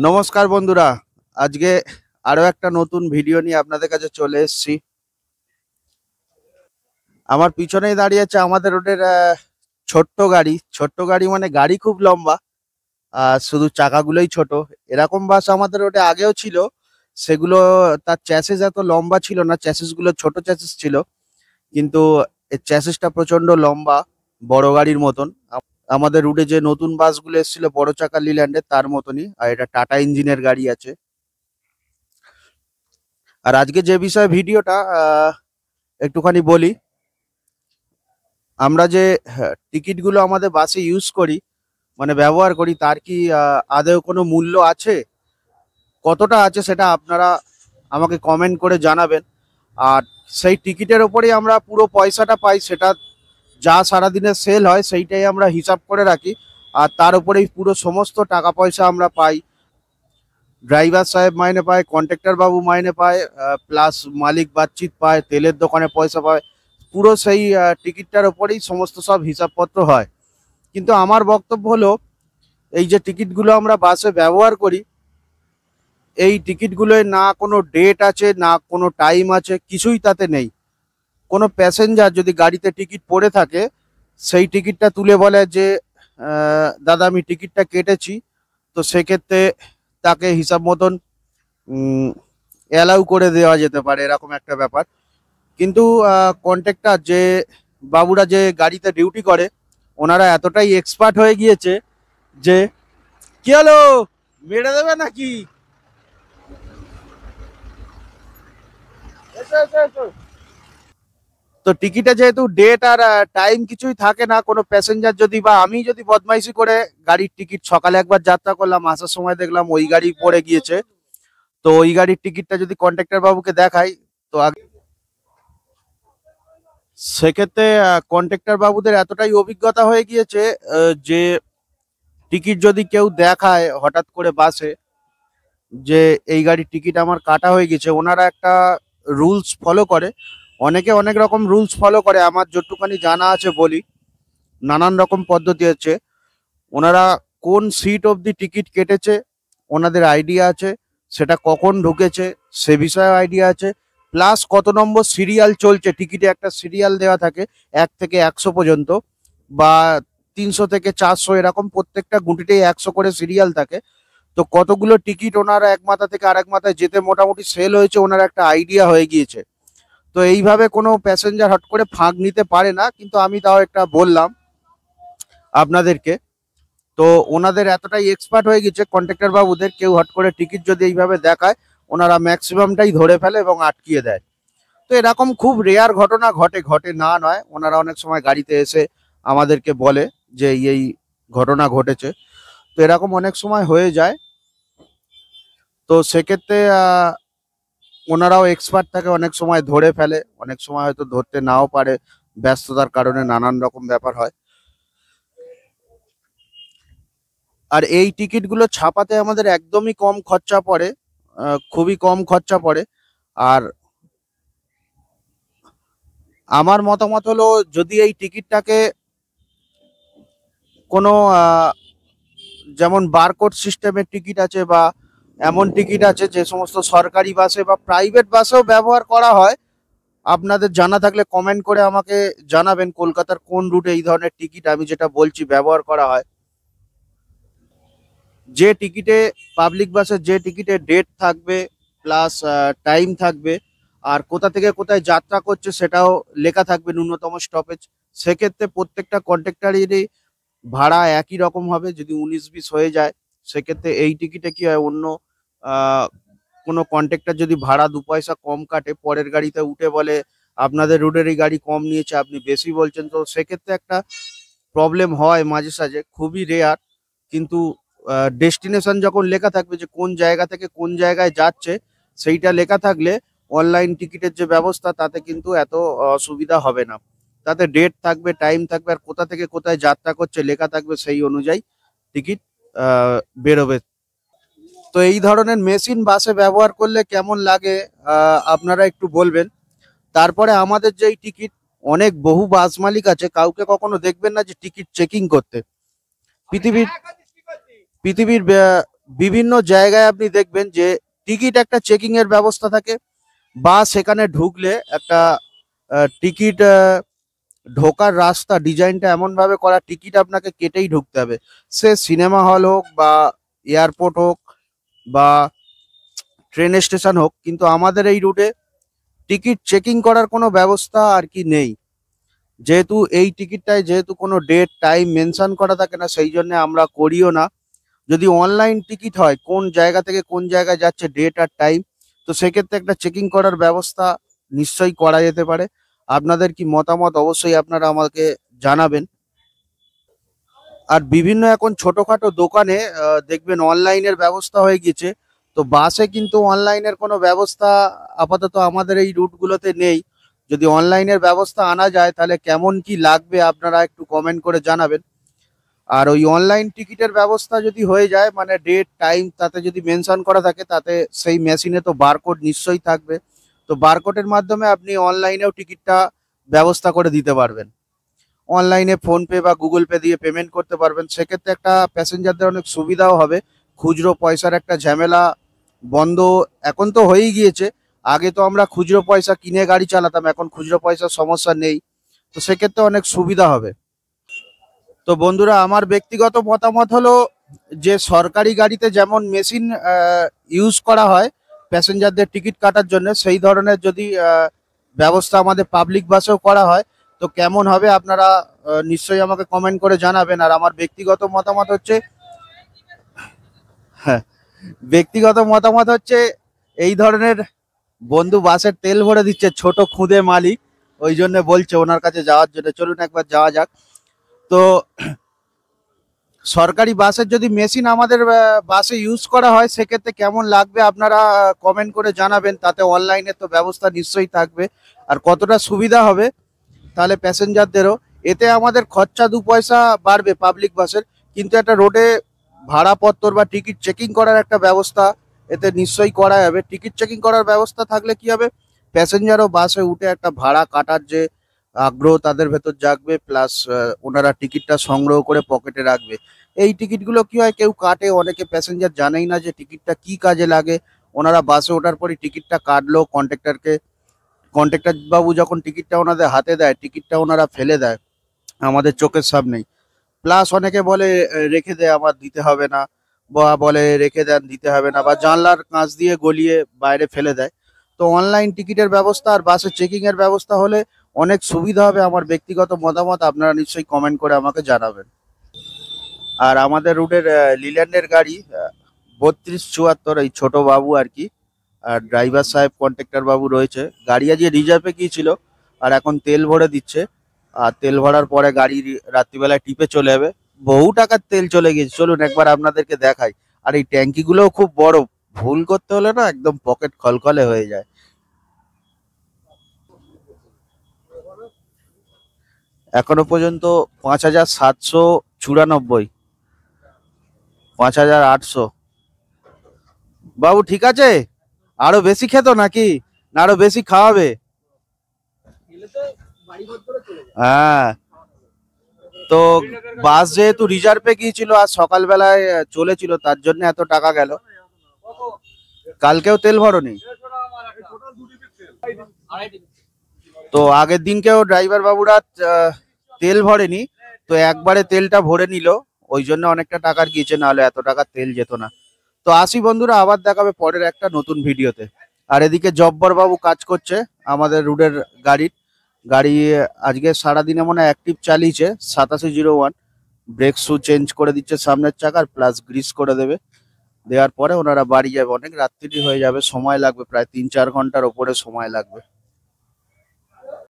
নমস্কার বন্ধুরা, আজকে আরো একটা নতুন ভিডিও নিয়ে আপনাদের কাছে চলে এসেছি। আমার পিছনেই দাঁড়িয়ে আছে আমাদের রোডের ছোট্ট গাড়ি মানে গাড়ি খুব লম্বা, আর শুধু চাকাগুলোই ছোট। এরকম বাস আমাদের রোডে আগেও ছিল, সেগুলো তার চ্যাসিস এত লম্বা ছিল না, চ্যাসিস গুলো ছোট চ্যাসিস ছিল, কিন্তু এই চ্যাসিসটা প্রচন্ড লম্বা, বড় গাড়ির মতন। আমাদের রুটে যে নতুন বাসগুলো এসেছিল বড় চাকা লিল্যান্ডের তার মতনই, আর এটা টাটা ইঞ্জিনের গাড়ি আছে। আর আজকে যে বিষয়ে ভিডিওটা একটুখানি বলি, আমরা যে টিকিটগুলো আমাদের বাসে ইউজ করি মানে ব্যবহার করি, তার কি আদৌ কোনো মূল্য আছে, কতটা আছে সেটা আপনারা আমাকে কমেন্ট করে জানাবেন। আর সেই টিকিটের ওপরেই আমরা পুরো পয়সাটা পাই, সেটা যা সারাদিনে সেল হয় সেইটাই আমরা হিসাব করে রাখি, আর তার উপরেই পুরো সমস্ত টাকা পয়সা আমরা পাই। ড্রাইভার সাহেব মাইনে পায়, কন্ট্রাক্টর বাবু মাইনে পায়, প্লাস মালিক বাতচিত পায়, তেলের দোকানে পয়সা পায়, পুরো সেই টিকিটটার ওপরেই সমস্ত সব হিসাবপত্র হয়। কিন্তু আমার বক্তব্য হলো, এই যে টিকিটগুলো আমরা বাসে ব্যবহার করি, এই টিকিটগুলোয় না কোনো ডেট আছে, না কোনো টাইম আছে, কিছুই তাতে নেই। কোনো প্যাসেঞ্জার যদি গাড়িতে টিকিট পড়ে থাকে, সেই টিকিটটা তুলে বলে যে দাদা আমি টিকিটটা কেটেছি, তো সেক্ষেত্রে তাকে হিসাব মতন অ্যালাউ করে দেওয়া যেতে পারে, এরকম একটা ব্যাপার। কিন্তু কন্ট্রাক্টর যে বাবুরা যে গাড়িতে ডিউটি করে, ওনারা এতটাই এক্সপার্ট হয়ে গিয়েছে যে কি হলো, মেরে দেবে নাকি, এসো এসো এসো। তো টিকিটে যেহেতু ডেট আর টাইম কিছুই থাকে না, কোনো প্যাসেঞ্জার যদি বা আমি যদি বদমাইশি করে গাড়ির টিকিট সকালে একবার যাত্রা করলাম, আসার সময় দেখলাম ওই গাড়ি পড়ে গিয়েছে, তো ওই গাড়ির টিকিটটা যদি কন্ট্রাক্টর বাবুকে দেখাই, তো সেক্ষেত্রে কন্ট্রাক্টর বাবুদের এতটাই অভিজ্ঞতা হয়ে গিয়েছে যে টিকিট যদি কেউ দেখায় হঠাৎ করে বাসে যে এই গাড়ির টিকিট আমার কাটা হয়ে গেছে, ওনারা একটা রুলস ফলো করে। অনেকে অনেক রকম রুলস ফলো করে, আমার যতটুখানি জানা আছে বলি। নানান রকম পদ্ধতি আছে। ওনারা কোন সিট অবধি টিকিট কেটেছে ওনাদের আইডিয়া আছে, সেটা কখন ঢুকেছে সে বিষয়ে আইডিয়া আছে, প্লাস কত নম্বর সিরিয়াল চলছে, টিকিটে একটা সিরিয়াল দেওয়া থাকে 1 থেকে 100 পর্যন্ত, বা 300 থেকে 400, এরকম প্রত্যেকটা গুটিতেই 100 করে সিরিয়াল থাকে। তো কতগুলো টিকিট ওনারা এক মাথা থেকে আরেক মাথায় যেতে মোটামুটি সেল হয়েছে, ওনার একটা আইডিয়া হয়ে গিয়েছে। তো এইভাবে কোনো প্যাসেঞ্জার হট করে ফাঁক নিতে পারে না, কিন্তু আমি তাও একটা বললাম আপনাদেরকে। তো ওনাদের এতটাই এক্সপার্ট হয়ে গেছে কন্ট্রাক্টর বাবুদের, কেউ হট করে টিকিট যদি এইভাবে দেখায়, ওনারা ম্যাক্সিমামটাই ধরে ফেলে এবং আটকিয়ে দেয়। তো এরকম খুব রেয়ার ঘটনা ঘটে, ঘটে না নয়, ওনারা অনেক সময় গাড়িতে এসে আমাদেরকে বলে যে এই ঘটনা ঘটেছে। তো এরকম অনেক সময় হয়ে যায়। তো সেক্ষেত্রে ওনারাও এক্সপার্ট থাকে, অনেক সময় ধরে ফেলে, অনেক সময় হয়তো ধরতে নাও পারে, ব্যস্ততার কারণে নানান রকম ব্যাপার হয়। আর এই টিকিটগুলো ছাপাতে আমাদের একদমই কম খরচা পড়ে, খুবই কম খরচা পড়ে। আর আমার মতামত হলো, যদি এই টিকিটটাকে কোনো যেমন বারকোড সিস্টেমের টিকিট আছে, বা এমন টিকিট আছে যে সমস্ত সরকারি বাসে বা প্রাইভেট বাসেও ব্যবহার করা হয়, আপনাদের জানা থাকলে কমেন্ট করে আমাকে জানাবেন কলকাতার কোন রুটে এই ধরনের টিকিট আমি যেটা বলছি ব্যবহার করা হয়। যে টিকিটে, পাবলিক বাসের যে টিকিটে ডেট থাকবে, প্লাস টাইম থাকবে, আর কোথা থেকে কোথায় যাত্রা করছে সেটাও লেখা থাকবে, ন্যূনতম স্টপেজ, সেক্ষেত্রে প্রত্যেকটা কন্ট্রাক্টরেরই ভাড়া একই রকম হবে। যদি 19-20 হয়ে যায়, সেক্ষেত্রে এই টিকিটে কি হয়, অন্য আহ, কোনো কন্ট্রাক্টর যদি ভাড়া 2 পয়সা কম কাটে, পরের গাড়িতে উঠে বলে আপনাদের রুটেরই গাড়ি কম নিয়েছে, আপনি বেশি বলছেন, তো সেক্ষেত্রে একটা প্রবলেম হয় মাঝে সাঝে, খুবই রেয়ার। কিন্তু ডেস্টিনেশন যখন লেখা থাকবে যে কোন জায়গা থেকে কোন জায়গায় যাচ্ছে, সেইটা লেখা থাকলে অনলাইন টিকিটের যে ব্যবস্থা তাতে কিন্তু এত অসুবিধা হবে না। তাতে ডেট থাকবে, টাইম থাকবে, আর কোথা থেকে কোথায় যাত্রা করছে লেখা থাকবে, সেই অনুযায়ী টিকিট বেরোবে। তো এই ধরনের মেশিন বাসে ব্যবহার করলে কেমন লাগে আপনারা একটু বলবেন। তারপরে আমাদের যেই টিকিট, অনেক বহু বাস মালিক আছে, কাউকে কখনো দেখবেন না যে টিকিট চেকিং করতে। পৃথিবীর পৃথিবীর বিভিন্ন জায়গায় আপনি দেখবেন যে টিকিট একটা চেকিং এর ব্যবস্থা থাকে, বা সেখানে ঢুকলে একটা টিকিট ঢোকার রাস্তা ডিজাইনটা এমন ভাবে করা, টিকিট আপনাকে কেটেই ঢুকতে হবে। সে সিনেমা হল হোক বা এয়ারপোর্ট হোক বা ট্রেন স্টেশন হোক, কিন্তু আমাদের এই রুটে টিকিট চেকিং করার কোনো ব্যবস্থা আর কি নেই। যেহেতু এই টিকিটটায় যেহেতু কোনো ডেট টাইম মেনশন করা থাকে না, সেই জন্য আমরা করিও না। যদি অনলাইন টিকিট হয়, কোন জায়গা থেকে কোন জায়গায় যাচ্ছে ডেট আর টাইম, তো সেক্ষেত্রে একটা চেকিং করার ব্যবস্থা নিশ্চয়ই করা যেতে পারে। আপনাদের কি মতামত অবশ্যই আপনারা আমাকে জানাবেন। আর বিভিন্ন এখন ছোটখাটো দোকানে দেখবেন অনলাইনের ব্যবস্থা হয়ে গেছে। তো বাসে কিন্তু অনলাইনের কোনো ব্যবস্থা আপাতত আমাদের এই রুটগুলোতে নেই। যদি অনলাইনের ব্যবস্থা আনা যায় তাহলে কেমন কি লাগবে আপনারা একটু কমেন্ট করে জানাবেন। আর ওই অনলাইন টিকিটের ব্যবস্থা যদি হয়ে যায়, মানে ডেট টাইম তাতে যদি মেনশন করা থাকে, তাতে সেই মেশিনে তো বারকোড নিশ্চয়ই থাকবে। তো বারকোডের মাধ্যমে আপনি অনলাইনেও টিকিটটা ব্যবস্থা করে দিতে পারবেন। অনলাইনে ফোনপে বা গুগল পে দিয়ে পেমেন্ট করতে পারবেন। সেক্ষেত্রে একটা প্যাসেঞ্জারদের অনেক সুবিধাও হবে। খুচরো পয়সার একটা ঝামেলা বন্ধ এখন তো হয়েই গিয়েছে। আগে তো আমরা খুচরো পয়সা কিনে গাড়ি চালাতাম, এখন খুচরো পয়সার সমস্যা নেই। তো সেক্ষেত্রে অনেক সুবিধা হবে। তো বন্ধুরা, আমার ব্যক্তিগত মতামত হলো যে সরকারি গাড়িতে যেমন মেশিন ইউজ করা হয় প্যাসেঞ্জারদের টিকিট কাটার জন্য, সেই ধরনের যদি ব্যবস্থা আমাদের পাবলিক বাসেও করা হয় তো কেমন হবে আপনারা নিশ্চয়ই আমাকে কমেন্ট করে জানাবেন। আর আমার ব্যক্তিগত মতামত হচ্ছে, হ্যাঁ, ব্যক্তিগত মতামত হচ্ছে এই ধরনের বন্ধু বাসের তেল ভরে দিচ্ছে ছোট খুদে মালিক, ওই জন্য বলছে ওনার কাছে যাওয়ার জন্য। চলুন একবার যাওয়া যাক। তো সরকারি বাসের যদি মেশিন আমাদের বাসে ইউজ করা হয় সেক্ষেত্রে কেমন লাগবে আপনারা কমেন্ট করে জানাবেন। তাতে অনলাইনে তো ব্যবস্থা নিশ্চয়ই থাকবে। আর কতটা সুবিধা হবে তাহলে প্যাসেঞ্জারদেরও, এতে আমাদের খরচা 2 পয়সা বাড়বে পাবলিক বাসের, কিন্তু একটা রোডে ভাড়াপত্র বা টিকিট চেকিং করার একটা ব্যবস্থা এতে নিশ্চয়ই করা যাবে। টিকিট চেকিং করার ব্যবস্থা থাকলে কি হবে, প্যাসেঞ্জারও বাসে উঠে একটা ভাড়া কাটার যে আগ্রহ তাদের ভেতর জাগবে, প্লাস ওনারা টিকিটটা সংগ্রহ করে পকেটে রাখবে। এই টিকিটগুলো কি হয়, কেউ কাটে, অনেকে প্যাসেঞ্জার জানেই না যে টিকিটটা কি কাজে লাগে। ওনারা বাসে ওঠার পরই টিকিটটা কাটলো, কন্ট্রাক্টর বাবু যখন টিকিটটা ওনাদের হাতে দেয়, টিকিটটা ওনারা ফেলে দেয় আমাদের চোখের সামনেই। প্লাস অনেকে বলে রেখে দে, আমার দিতে হবে না, বা বলে রেখে দেন দিতে হবে না, বা জানলার কাঁচ দিয়ে গলিয়ে বাইরে ফেলে দেয়। তো অনলাইন টিকিটের ব্যবস্থা আর বাসে চেকিং এর ব্যবস্থা হলে অনেক সুবিধা হবে। আমার ব্যক্তিগত মতামত আপনারা নিশ্চয়ই কমেন্ট করে আমাকে জানাবেন। আর আমাদের রুটের লিল্যান্ডের গাড়ি 3274, এই ছোট বাবু আর কি। আর ড্রাইভার সাহেব কন্ট্রাক্টর বাবু রয়েছে। গাড়ি আজকে রিজার্ভে গিয়েছিল আর এখন তেল ভরে দিচ্ছে। আর তেল ভরার পরে গাড়ি রাত্রিবেলায় টিপে চলে যাবে। বহু টাকার তেল চলে গেছে, চলুন একবার আপনাদেরকে দেখাই। আর এই ট্যাঙ্কি গুলোও খুব বড়, ভুল করতে হলে না একদম পকেট খলখলে হয়ে যায়। এখনো পর্যন্ত 5794, 5800। বাবু ঠিক আছে? আরো বেশি খেত নাকি, না আরো বেশি খাওয়াবে? হ্যাঁ। তো বাস যেহেতু রিজার্ভে গিয়েছিল আর সকালবেলায় চলেছিল, তার জন্য এত টাকা গেল। কালকেও তেল ভরনি? তো আগের দিনকেও ড্রাইভার বাবুরা তেল ভরেনি, তো একবারে তেলটা ভরে নিল, ওই জন্য অনেকটা টাকার গিয়েছে, নাহলে এত টাকার তেল যেত না। তো আসি বন্ধুরা, আবার দেখাবে পরের একটা নতুন ভিডিওতে। আর এদিকে জব্বর বাবু কাজ করছে আমাদের রুটের গাড়ির। গাড়ি আজকে সারাদিনে মনে হয় অ্যাক্টিভ চালিয়েছে 8701। ব্রেক শু চেঞ্জ করে দিচ্ছে সামনের চাকার, প্লাস গ্রিস করে দেবে। দেওয়ার পরে ওনারা বাড়ি যাবে। অনেক রাত্রি হয়ে যাবে, সময় লাগবে, প্রায় 3-4 ঘন্টার ওপরে সময় লাগবে।